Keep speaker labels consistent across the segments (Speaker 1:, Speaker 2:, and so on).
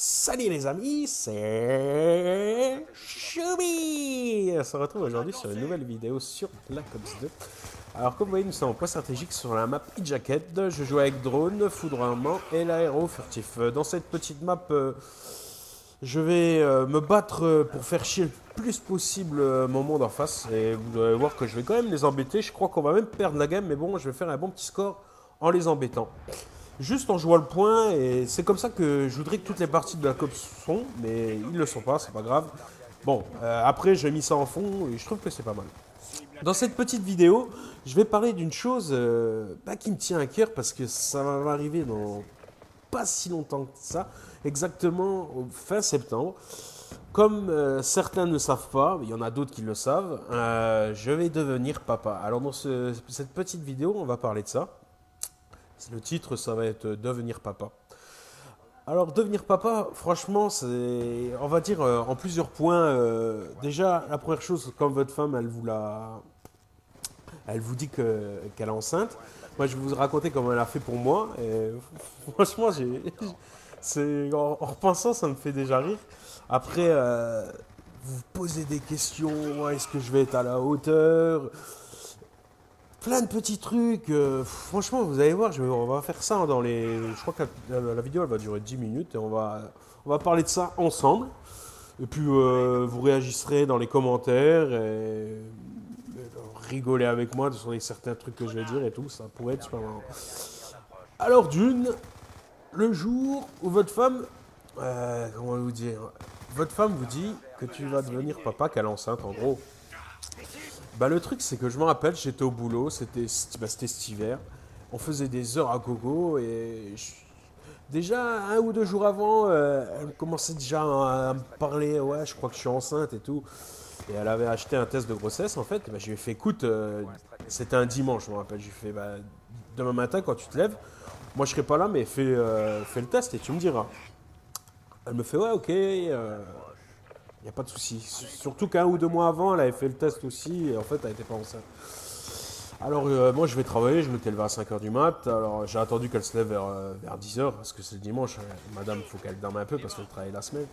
Speaker 1: Salut les amis, c'est Choubi. On se retrouve aujourd'hui sur une nouvelle vidéo sur Black Ops 2. Alors comme vous voyez, nous sommes en point stratégique sur la map E-Jacket. Je joue avec drone, foudroiement et l'aéro furtif. Dans cette petite map, je vais me battre pour faire chier le plus possible mon monde en face. Et vous allez voir que je vais quand même les embêter. Je crois qu'on va même perdre la game, mais bon, je vais faire un bon petit score en les embêtant. Juste en jouant le point, et c'est comme ça que je voudrais que toutes les parties de Black Ops sont, mais ils ne le sont pas, c'est pas grave. Bon, après j'ai mis ça en fond et je trouve que c'est pas mal. Dans cette petite vidéo, je vais parler d'une chose qui me tient à cœur parce que ça va m'arriver dans pas si longtemps que ça, exactement au fin septembre. Comme certains ne savent pas, il y en a d'autres qui le savent, je vais devenir papa. Alors dans cette petite vidéo, on va parler de ça. Le titre, ça va être devenir papa. Alors, devenir papa, franchement, c'est, on va dire, en plusieurs points. Déjà, la première chose, quand votre femme, elle vous dit qu'elle est enceinte. Moi, je vais vous raconter comment elle a fait pour moi. Et, franchement, en repensant, ça me fait déjà rire. Après, vous vous posez des questions. Ouais, est-ce que je vais être à la hauteur? Plein de petits trucs. Franchement, vous allez voir, on va faire ça dans les. Je crois que la vidéo elle va durer 10 minutes et on va parler de ça ensemble. Et puis vous réagirez dans les commentaires et rigoler avec moi sur certains trucs que je vais dire et tout. Ça pourrait être super marrant. Alors, le jour où votre femme. Comment vous dire? Votre femme vous dit que tu vas devenir papa, qu'elle est enceinte en gros. Bah, le truc, c'est que je me rappelle, j'étais au boulot, c'était cet hiver. On faisait des heures à gogo et déjà un ou deux jours avant, elle commençait déjà à me parler. Ouais, je crois que je suis enceinte et tout. Et elle avait acheté un test de grossesse en fait. Bah, je lui ai fait écoute, c'était un dimanche, je me rappelle. Je lui ai fait bah, demain matin quand tu te lèves, moi je serai pas là, mais fais le test et tu me diras. Elle me fait ouais, ok. Il n'y a pas de souci. Surtout qu'un ou deux mois avant, elle avait fait le test aussi et en fait, elle n'était pas enceinte. Alors, moi, je vais travailler, je m'étais levé à 5 heures du mat. Alors, j'ai attendu qu'elle se lève vers 10 heures parce que c'est le dimanche. Madame, il faut qu'elle dorme un peu parce qu'elle travaille la semaine.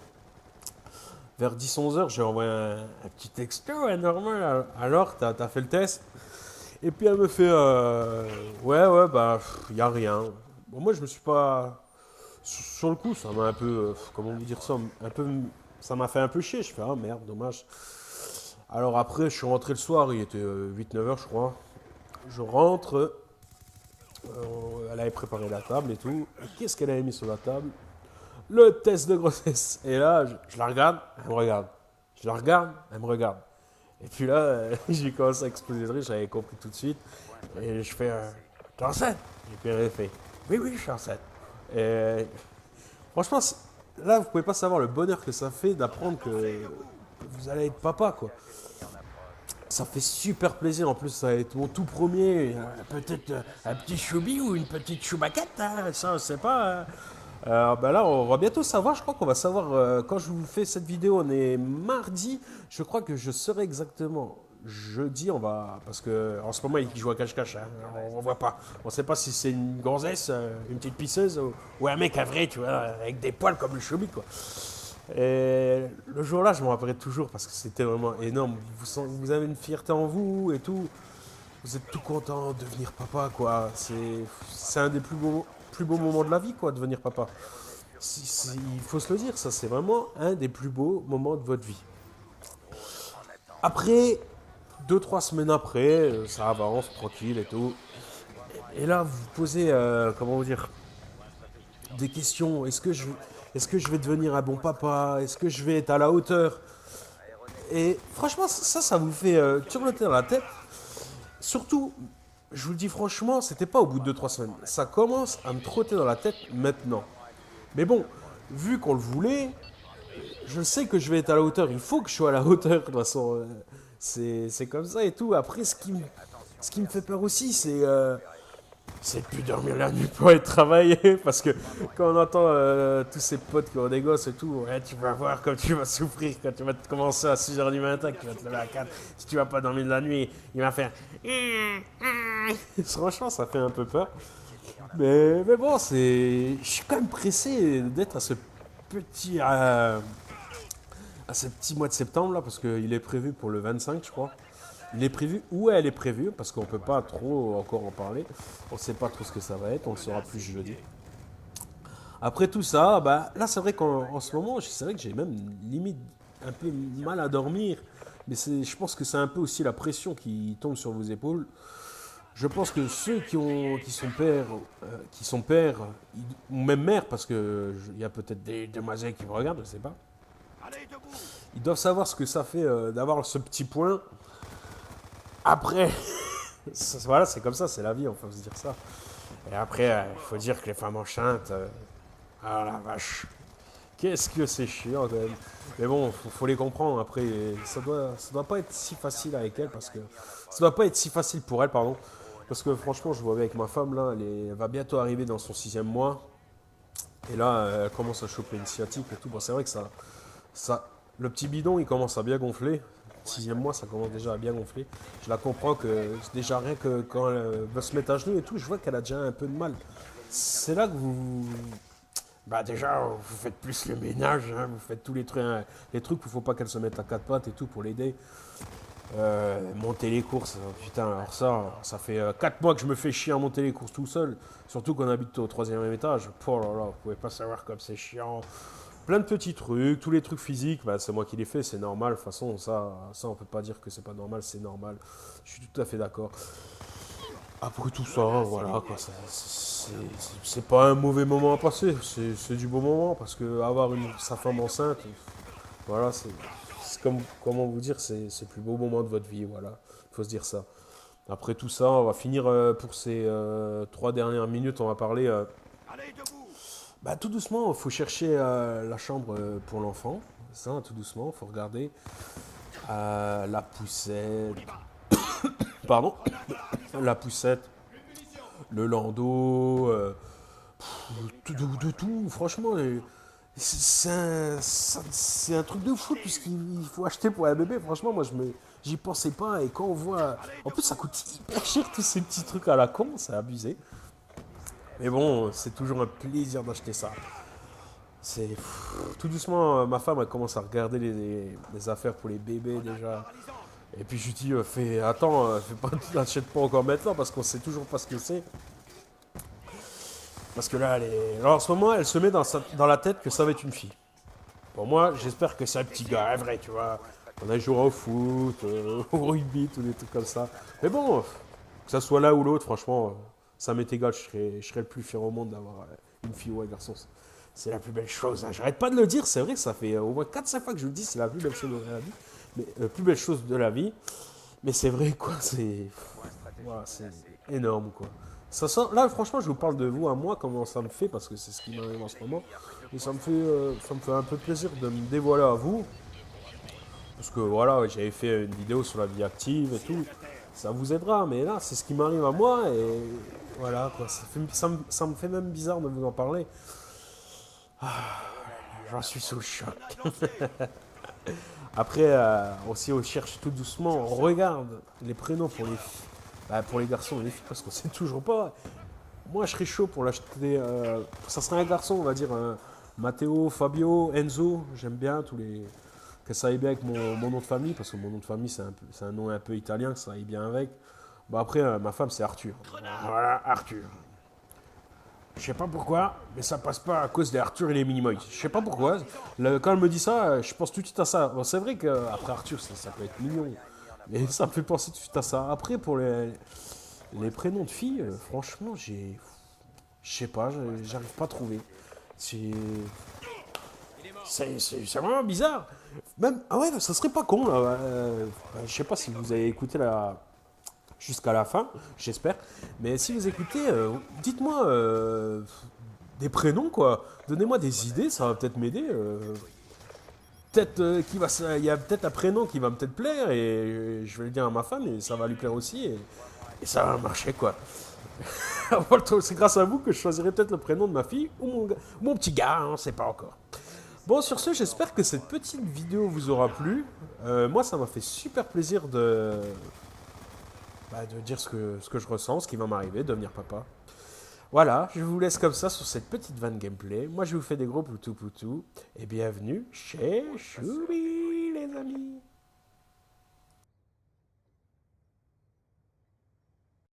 Speaker 1: Vers 10-11 heures, j'ai envoyé un petit texto normal. Alors, t'as fait le test? Et puis, elle me fait ouais, bah, il n'y a rien. Bon, moi, je me suis pas. Sur le coup, ça m'a un peu. Comment vous dire ça? Un peu. Ça m'a fait un peu chier. Je fais, ah merde, dommage. Alors après, je suis rentré le soir, il était 8-9 heures, je crois. Je rentre, elle avait préparé la table et tout. Et qu'est-ce qu'elle avait mis sur la table? Le test de grossesse. Et là, je la regarde, elle me regarde. Je la regarde, elle me regarde. Et puis là, j'ai commencé à exploser de rire, j'avais compris tout de suite. Et je fais, t'es enceinte? Et puis elle fait, oui, oui, je suis enceinte. Et franchement, là, vous pouvez pas savoir le bonheur que ça fait d'apprendre que vous allez être papa, quoi. Ça fait super plaisir, en plus ça va être mon tout premier, peut-être un petit choubi ou une petite choubaquette, hein, ça on sait pas. Hein. Ben là on va bientôt savoir, je crois qu'on va savoir, quand je vous fais cette vidéo, on est mardi, je crois que je saurai exactement. Jeudi, on va. Parce que en ce moment, il joue à cache-cache. Hein, on voit pas. On sait pas si c'est une gonzesse, une petite pisseuse ou un mec à vrai, tu vois, avec des poils comme le choubi, quoi. Et le jour-là, je me rappellerai toujours parce que c'était vraiment énorme. Vous avez une fierté en vous et tout. Vous êtes tout content de devenir papa, quoi. C'est un des plus beaux moments de la vie, quoi, devenir papa. Il faut se le dire, ça, c'est vraiment un des plus beaux moments de votre vie. Après, 2-3 semaines après, ça avance, tranquille et tout. Et là, vous vous posez, comment vous dire, des questions. Est-ce que je vais devenir un bon papa? Est-ce que je vais être à la hauteur? Et franchement, ça vous fait turnoter dans la tête. Surtout, je vous le dis franchement, c'était pas au bout de 2-3 semaines. Ça commence à me trotter dans la tête maintenant. Mais bon, vu qu'on le voulait, je sais que je vais être à la hauteur. Il faut que je sois à la hauteur, de toute façon. C'est comme ça et tout. Après, ce qui me fait peur aussi, c'est de plus dormir la nuit pour aller travailler. Parce que quand on entend tous ces potes qui ont des gosses et tout, ouais, tu vas voir comme tu vas souffrir quand tu vas te commencer à 6 h du matin, que tu vas te lever à 4. Si tu vas pas dormir de la nuit, il va faire. Franchement, ça fait un peu peur. Mais bon, je suis quand même pressé d'être petit, à ce petit mois de septembre là, parce qu'il est prévu pour le 25, je crois. Il est prévu, où elle est prévue, parce qu'on peut pas trop encore en parler. On sait pas trop ce que ça va être, on le saura plus jeudi. Après tout ça, bah, là c'est vrai qu'en ce moment, c'est vrai que j'ai même limite un peu mal à dormir. Mais je pense que c'est un peu aussi la pression qui tombe sur vos épaules. Je pense que ceux qui sont pères, ou même mères, parce qu'il y a peut-être des demoiselles qui me regardent, je sais pas. Ils doivent savoir ce que ça fait d'avoir ce petit point. Après, voilà, c'est comme ça, c'est la vie, on peut se dire ça. Et après, il faut dire que les femmes enceintes, ah la vache, qu'est-ce que c'est chiant quand même. Mais bon, faut les comprendre. Après, ça doit pas être si facile avec elle parce que ça doit pas être si facile pour elle, pardon. Parce que franchement, je vois avec ma femme là, elle va bientôt arriver dans son 6e mois. Et là, elle commence à choper une sciatique et tout. Bon, c'est vrai que le petit bidon, il commence à bien gonfler. 6e mois, ça commence déjà à bien gonfler. Je la comprends que déjà rien que quand elle va se mettre à genoux et tout, je vois qu'elle a déjà un peu de mal. C'est là que bah déjà, vous faites plus le ménage, hein, vous faites tous les trucs où il faut pas qu'elle se mette à quatre pattes et tout pour l'aider. Monter les courses, putain, alors ça fait 4 mois que je me fais chier à monter les courses tout seul. Surtout qu'on habite au 3e étage. Oh là là, vous pouvez pas savoir comme c'est chiant. Plein de petits trucs, tous les trucs physiques, bah, c'est moi qui les fais, c'est normal. De toute façon, ça on peut pas dire que c'est pas normal, c'est normal. Je suis tout à fait d'accord. Après tout ça, voilà, quoi, c'est pas un mauvais moment à passer, c'est du bon moment parce que avoir sa femme enceinte, voilà, c'est comme, comment vous dire, c'est le plus beau moment de votre vie, voilà, faut se dire ça. Après tout ça, on va finir pour ces 3 dernières minutes, on va parler. Bah, tout doucement, il faut chercher la chambre pour l'enfant, ça, tout doucement, il faut regarder la poussette, pardon, la poussette, le landau, de tout, franchement. C'est un truc de fou tout ce qu'il faut acheter pour un bébé. Franchement, moi, j'y pensais pas. Et quand on voit. En plus, ça coûte hyper cher tous ces petits trucs à la con, c'est abusé. Mais bon, c'est toujours un plaisir d'acheter ça. Tout doucement, ma femme, elle commence à regarder les affaires pour les bébés déjà. Et puis je lui dis, attends, n'achète pas encore maintenant parce qu'on sait toujours pas ce que c'est. Parce que là, alors, en ce moment, elle se met dans la tête que ça va être une fille. Pour moi, j'espère que c'est un petit gars, vrai, tu vois. On a joué au foot, au rugby, tous des trucs comme ça. Mais bon, que ça soit là ou l'autre, franchement, ça m'est égal. Je serais le plus fier au monde d'avoir une fille ou un garçon. C'est la plus belle chose. Hein. J'arrête pas de le dire, c'est vrai, ça fait au moins 4-5 fois que je le dis, c'est la plus belle chose de la vie. Mais plus belle chose de la vie. Mais c'est vrai, quoi, voilà, c'est énorme, quoi. Là, franchement, je vous parle de vous à moi, comment ça me fait, parce que c'est ce qui m'arrive en ce moment. Et ça me fait un peu plaisir de me dévoiler à vous. Parce que voilà, j'avais fait une vidéo sur la vie active et tout. Ça vous aidera, mais là, c'est ce qui m'arrive à moi. Et voilà, quoi. Ça me fait même bizarre de vous en parler. J'en suis sous le choc. Après, aussi, on cherche tout doucement, on regarde les prénoms pour les garçons et les filles, parce qu'on sait toujours pas. Moi, je serais chaud pour l'acheter. Ça serait un garçon, on va dire. Matteo, Fabio, Enzo. J'aime bien tous les. Que ça aille bien avec mon nom de famille, parce que mon nom de famille, c'est un nom un peu italien, que ça aille bien avec. Bon, après, ma femme, c'est Arthur. Voilà, Arthur. Je sais pas pourquoi, mais ça passe pas à cause d'Arthur et les Minimoys. Je sais pas pourquoi. Quand elle me dit ça, je pense tout de suite à ça. Bon, c'est vrai qu'après Arthur, ça peut être mignon. Mais ça me fait penser tout de suite à ça. Après, pour les prénoms de filles, franchement, je sais pas, j'arrive pas à trouver. C'est vraiment bizarre. Même, ah ouais, ça serait pas con là. Je sais pas si vous avez écouté jusqu'à la fin, j'espère. Mais si vous écoutez, dites-moi des prénoms quoi. Donnez-moi des idées, ça va peut-être m'aider. Il y a peut-être un prénom qui va peut-être plaire et je vais le dire à ma femme et ça va lui plaire aussi et ça va marcher quoi. C'est grâce à vous que je choisirai peut-être le prénom de ma fille ou mon petit gars, on sait pas encore. Bon, sur ce, j'espère que cette petite vidéo vous aura plu. Moi, ça m'a fait super plaisir de dire ce que je ressens, ce qui va m'arriver, devenir papa. Voilà, je vous laisse comme ça sur cette petite vanne gameplay. Moi, je vous fais des gros poutou poutou. Et bienvenue chez Choubi, les amis.